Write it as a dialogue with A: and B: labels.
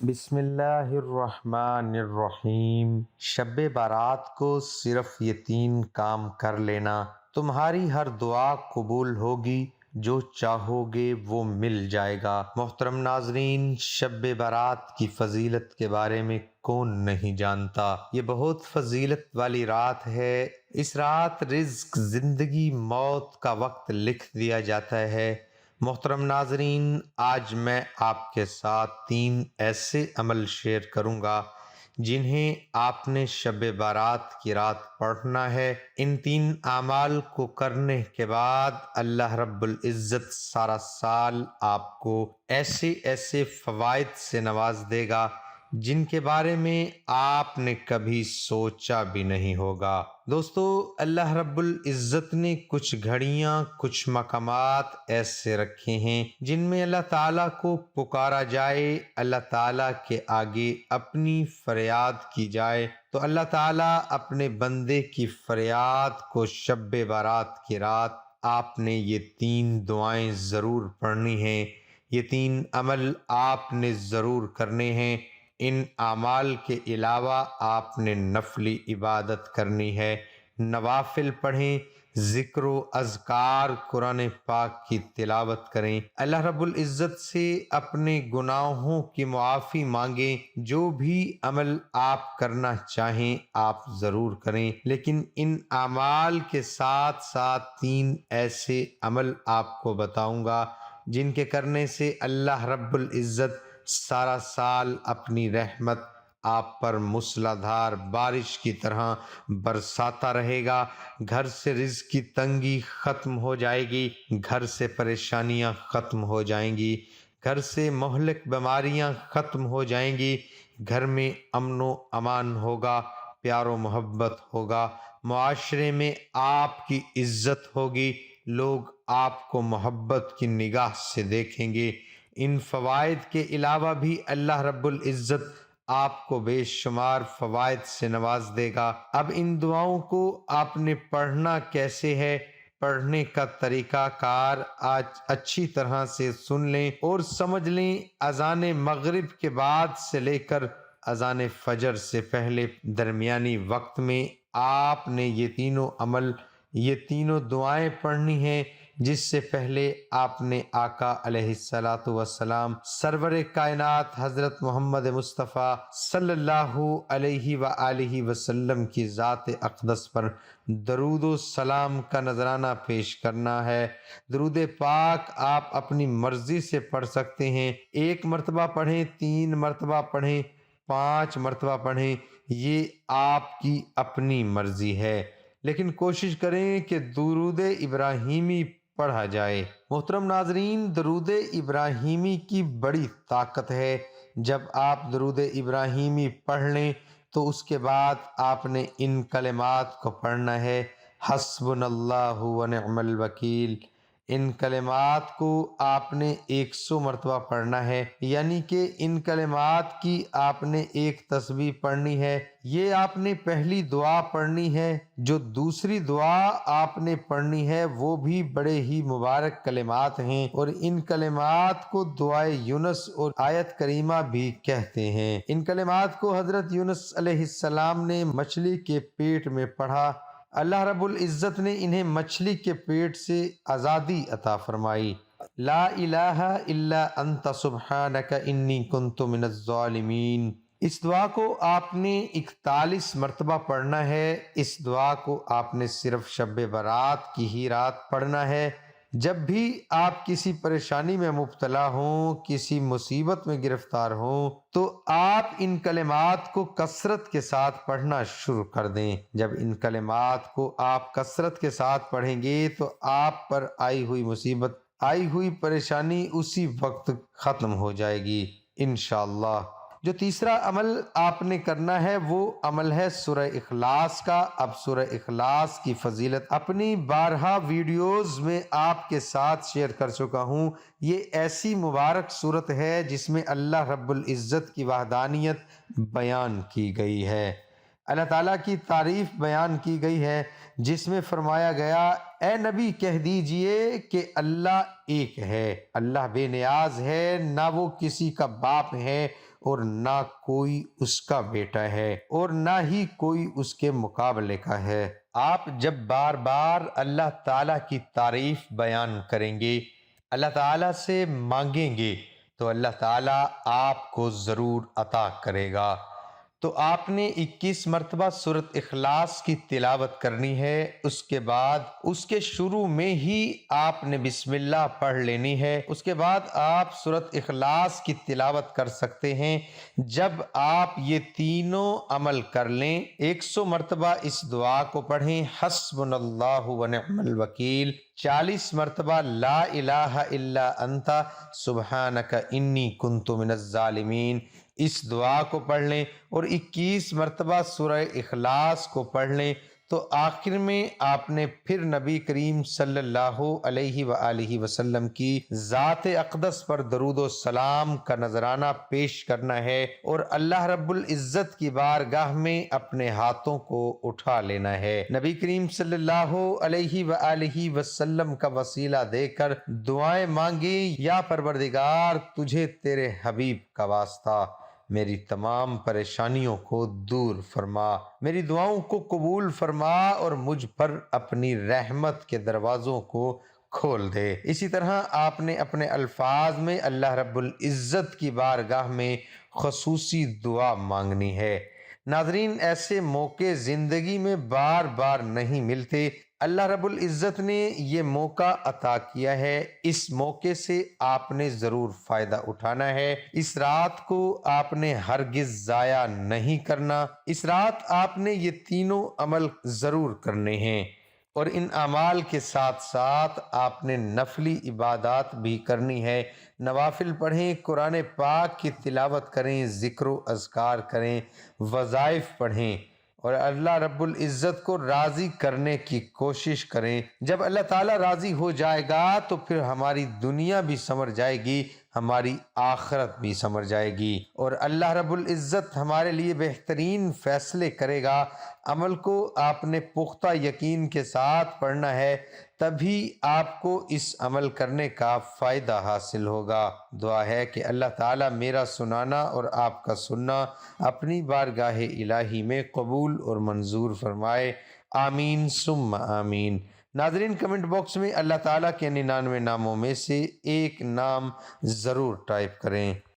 A: بسم اللہ الرحمن الرحیم۔ شب بارات کو صرف یہ 3 کام کر لینا، تمہاری ہر دعا قبول ہوگی، جو چاہو گے وہ مل جائے گا۔ محترم ناظرین، شب بارات کی فضیلت کے بارے میں کون نہیں جانتا؟ یہ بہت فضیلت والی رات ہے۔ اس رات رزق، زندگی، موت کا وقت لکھ دیا جاتا ہے۔ محترم ناظرین، آج میں آپ کے ساتھ 3 ایسے عمل شیئر کروں گا جنہیں آپ نے شب بارات کی رات پڑھنا ہے۔ ان 3 اعمال کو کرنے کے بعد اللہ رب العزت سارا سال آپ کو ایسے ایسے فوائد سے نواز دے گا جن کے بارے میں آپ نے کبھی سوچا بھی نہیں ہوگا۔ دوستو، اللہ رب العزت نے کچھ گھڑیاں، کچھ مقامات ایسے رکھے ہیں جن میں اللہ تعالیٰ کو پکارا جائے، اللہ تعالیٰ کے آگے اپنی فریاد کی جائے تو اللہ تعالیٰ اپنے بندے کی فریاد کو شب بارات کی رات آپ نے یہ 3 دعائیں ضرور پڑھنی ہیں، یہ 3 عمل آپ نے ضرور کرنے ہیں۔ ان اعمال کے علاوہ آپ نے نفلی عبادت کرنی ہے، نوافل پڑھیں، ذکر و اذکار، قرآن پاک کی تلاوت کریں، اللہ رب العزت سے اپنے گناہوں کی معافی مانگیں۔ جو بھی عمل آپ کرنا چاہیں آپ ضرور کریں، لیکن ان اعمال کے ساتھ ساتھ 3 ایسے عمل آپ کو بتاؤں گا جن کے کرنے سے اللہ رب العزت سارا سال اپنی رحمت آپ پر موسلا دھار بارش کی طرح برساتا رہے گا۔ گھر سے رزق کی تنگی ختم ہو جائے گی، گھر سے پریشانیاں ختم ہو جائیں گی، گھر سے مہلک بیماریاں ختم ہو جائیں گی، گھر میں امن و امان ہوگا، پیار و محبت ہوگا، معاشرے میں آپ کی عزت ہوگی، لوگ آپ کو محبت کی نگاہ سے دیکھیں گے۔ ان فوائد کے علاوہ بھی اللہ رب العزت آپ کو بے شمار فوائد سے نواز دے گا۔ اب ان دعاؤں کو آپ نے پڑھنا کیسے ہے، پڑھنے کا طریقہ کار آج اچھی طرح سے سن لیں اور سمجھ لیں۔ اذان مغرب کے بعد سے لے کر اذان فجر سے پہلے درمیانی وقت میں آپ نے یہ تینوں عمل، یہ تینوں دعائیں پڑھنی ہیں، جس سے پہلے آپ نے آقا علیہ الصلاۃ والسلام سرور کائنات حضرت محمد مصطفیٰ صلی اللہ علیہ وآلہ وسلم کی ذات اقدس پر درود و سلام کا نذرانہ پیش کرنا ہے۔ درود پاک آپ اپنی مرضی سے پڑھ سکتے ہیں، 1 مرتبہ پڑھیں، 3 مرتبہ پڑھیں، 5 مرتبہ پڑھیں، یہ آپ کی اپنی مرضی ہے، لیکن کوشش کریں کہ درود ابراہیمی پڑھا جائے۔ محترم ناظرین، درود ابراہیمی کی بڑی طاقت ہے۔ جب آپ درود ابراہیمی پڑھ لیں تو اس کے بعد آپ نے ان کلمات کو پڑھنا ہے: حسبنا اللہ ونعم الوکیل۔ ان کلمات کو آپ نے 100 مرتبہ پڑھنا ہے، یعنی کہ ان کلمات کی آپ نے 1 تسبیح پڑھنی ہے۔ یہ آپ نے پہلی دعا پڑھنی ہے۔ جو دوسری دعا آپ نے پڑھنی ہے وہ بھی بڑے ہی مبارک کلمات ہیں، اور ان کلمات کو دعائے یونس اور آیت کریمہ بھی کہتے ہیں۔ ان کلمات کو حضرت یونس علیہ السلام نے مچھلی کے پیٹ میں پڑھا، اللہ رب العزت نے انہیں مچھلی کے پیٹ سے آزادی عطا فرمائی۔ لا الہ الا انت سبحانک انی کنت من الظالمین۔ اس دعا کو آپ نے 41 مرتبہ پڑھنا ہے۔ اس دعا کو آپ نے صرف شب برات کی ہی رات پڑھنا ہے۔ جب بھی آپ کسی پریشانی میں مبتلا ہوں، کسی مصیبت میں گرفتار ہوں، تو آپ ان کلمات کو کثرت کے ساتھ پڑھنا شروع کر دیں۔ جب ان کلمات کو آپ کثرت کے ساتھ پڑھیں گے تو آپ پر آئی ہوئی مصیبت، آئی ہوئی پریشانی اسی وقت ختم ہو جائے گی انشاءاللہ۔ جو تیسرا عمل آپ نے کرنا ہے وہ عمل ہے سورہ اخلاص کا۔ اب سورہ اخلاص کی فضیلت اپنی بارہا ویڈیوز میں آپ کے ساتھ شیئر کر چکا ہوں۔ یہ ایسی مبارک صورت ہے جس میں اللہ رب العزت کی وحدانیت بیان کی گئی ہے، اللہ تعالیٰ کی تعریف بیان کی گئی ہے، جس میں فرمایا گیا: اے نبی کہہ دیجئے کہ اللہ ایک ہے، اللہ بے نیاز ہے، نہ وہ کسی کا باپ ہے اور نہ کوئی اس کا بیٹا ہے اور نہ ہی کوئی اس کے مقابلے کا ہے۔ آپ جب بار بار اللہ تعالیٰ کی تعریف بیان کریں گے، اللہ تعالیٰ سے مانگیں گے تو اللہ تعالیٰ آپ کو ضرور عطا کرے گا۔ تو آپ نے 21 مرتبہ سورۃ اخلاص کی تلاوت کرنی ہے۔ اس کے بعد اس کے شروع میں ہی آپ نے بسم اللہ پڑھ لینی ہے۔ اس کے بعد آپ سورۃ اخلاص کی تلاوت کر سکتے ہیں۔ جب آپ یہ تینوں عمل کر لیں، 100 مرتبہ اس دعا کو پڑھیں، حسبنا اللہ ونعم الوکیل، 40 مرتبہ لا الہ الا انت سبحانک انی کنت من الظالمین، اس دعا کو پڑھ لیں اور 21 مرتبہ سورہ اخلاص کو پڑھ لیں، تو آخر میں آپ نے پھر نبی کریم صلی اللہ علیہ وآلہ وسلم کی ذات اقدس پر درود و سلام کا نذرانہ پیش کرنا ہے اور اللہ رب العزت کی بارگاہ میں اپنے ہاتھوں کو اٹھا لینا ہے۔ نبی کریم صلی اللہ علیہ وآلہ وسلم کا وسیلہ دے کر دعائیں مانگی، یا پروردگار تجھے تیرے حبیب کا واسطہ میری تمام پریشانیوں کو دور فرما، میری دعاؤں کو قبول فرما اور مجھ پر اپنی رحمت کے دروازوں کو کھول دے۔ اسی طرح آپ نے اپنے الفاظ میں اللہ رب العزت کی بارگاہ میں خصوصی دعا مانگنی ہے۔ ناظرین، ایسے موقع زندگی میں بار بار نہیں ملتے، اللہ رب العزت نے یہ موقع عطا کیا ہے، اس موقع سے آپ نے ضرور فائدہ اٹھانا ہے۔ اس رات کو آپ نے ہرگز ضائع نہیں کرنا۔ اس رات آپ نے یہ تینوں عمل ضرور کرنے ہیں، اور ان اعمال کے ساتھ ساتھ آپ نے نفلی عبادات بھی کرنی ہے۔ نوافل پڑھیں، قرآن پاک کی تلاوت کریں، ذکر و اذکار کریں، وظائف پڑھیں اور اللہ رب العزت کو راضی کرنے کی کوشش کریں۔ جب اللہ تعالیٰ راضی ہو جائے گا تو پھر ہماری دنیا بھی سنور جائے گی، ہماری آخرت بھی سنور جائے گی، اور اللہ رب العزت ہمارے لیے بہترین فیصلے کرے گا۔ عمل کو آپ نے پختہ یقین کے ساتھ پڑھنا ہے، تبھی آپ کو اس عمل کرنے کا فائدہ حاصل ہوگا۔ دعا ہے کہ اللہ تعالیٰ میرا سنانا اور آپ کا سننا اپنی بارگاہ الہی میں قبول اور منظور فرمائے، آمین ثم آمین۔ ناظرین، کمنٹ باکس میں اللہ تعالیٰ کے 99 ناموں میں سے ایک نام ضرور ٹائپ کریں۔